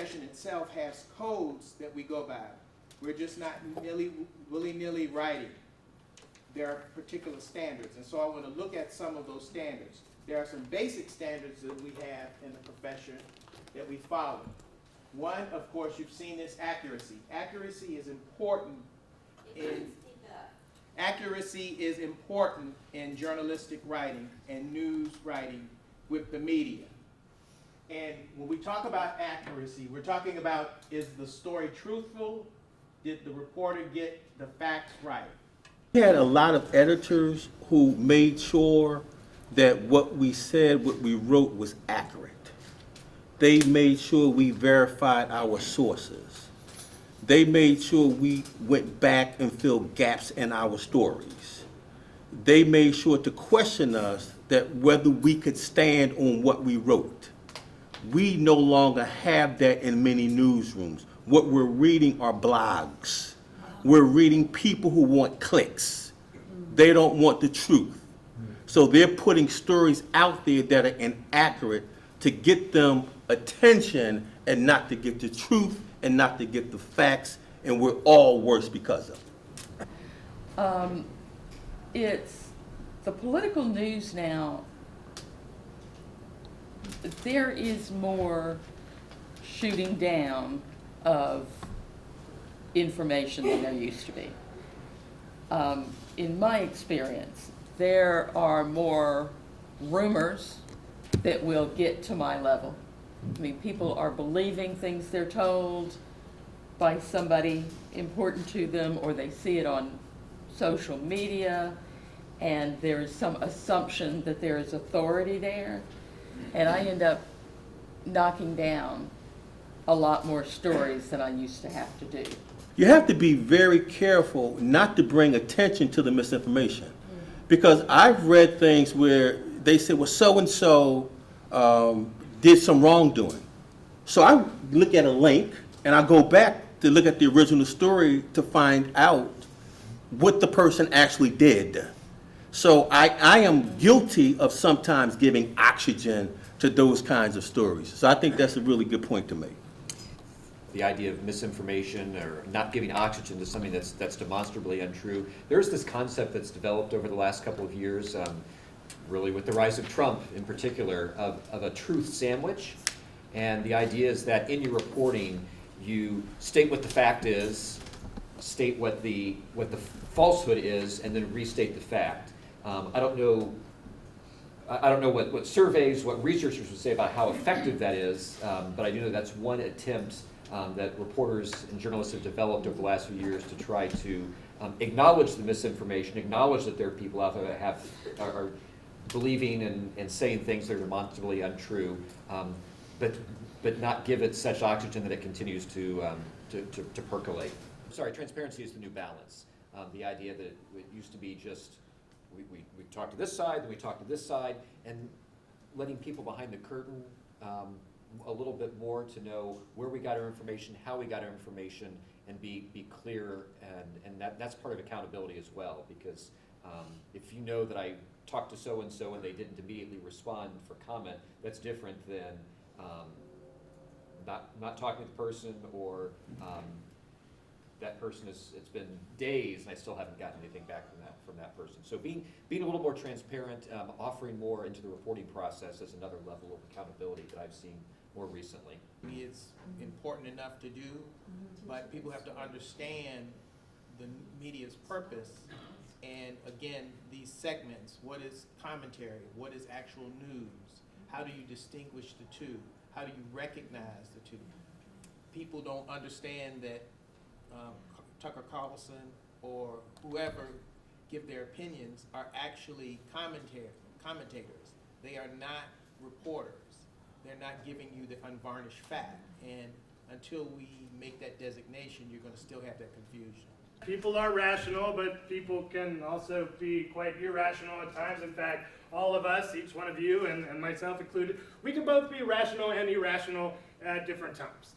profession itself has codes that we go by. We're just not willy-nilly writing. There are particular standards, and so I want to look at some of those standards. There are some basic standards that we have in the profession that we follow. One, of course, you've seen this: accuracy. Accuracy is important in journalistic writing and news writing with the media. And when we talk about accuracy, we're talking about, is the story truthful? Did the reporter get the facts right? We had a lot of editors who made sure that what we said, what we wrote, was accurate. They made sure we verified our sources. They made sure we went back and filled gaps in our stories. They made sure to question us that whether we could stand on what we wrote. We no longer have that in many newsrooms. What we're reading are blogs. We're reading people who want clicks. They don't want the truth. So they're putting stories out there that are inaccurate to get them attention and not to get the truth and not to get the facts, and we're all worse because of it. It's the political news now. There is more shooting down of information than there used to be. In my experience, there are more rumors that will get to my level. I mean, people are believing things they're told by somebody important to them, or they see it on social media, and there is some assumption that there is authority there, and I end up knocking down a lot more stories than I used to have to do. You have to be very careful not to bring attention to the misinformation. Because I've read things where they say, well, so-and-so did some wrongdoing. So I look at a link and I go back to look at the original story to find out what the person actually did. So I am guilty of sometimes giving oxygen to those kinds of stories. So I think that's a really good point to make. The idea of misinformation or not giving oxygen to something that's demonstrably untrue. There's this concept that's developed over the last couple of years, really with the rise of Trump in particular, of a truth sandwich. And the idea is that in your reporting, you state what the fact is, state what the falsehood is, and then restate the fact. I don't know what surveys, what researchers would say about how effective that is, but I do know that's one attempt that reporters and journalists have developed over the last few years to try to acknowledge the misinformation, acknowledge that there are people out there that are believing and saying things that are demonstrably untrue, but not give it such oxygen that it continues to percolate. Sorry, transparency is the new balance. The idea that it used to be just we talk to this side, then we talk to this side, and letting people behind the curtain a little bit more to know where we got our information, how we got our information, and be clear, and that's part of accountability as well, because if you know that I talked to so-and-so and they didn't immediately respond for comment, that's different than not talking to the person, or that person it's been days and I still haven't gotten anything back from that person. So being a little more transparent, offering more into the reporting process is another level of accountability that I've seen more recently. It's important enough to do, but people have to understand the media's purpose. And again, these segments, what is commentary, what is actual news, how do you distinguish the two, how do you recognize the two? People don't understand that Tucker Carlson or whoever give their opinions are actually commentators. They are not reporters. They're not giving you the unvarnished fact. And until we make that designation, you're going to still have that confusion. People are rational, but people can also be quite irrational at times. In fact, all of us, each one of you and myself included, we can both be rational and irrational at different times.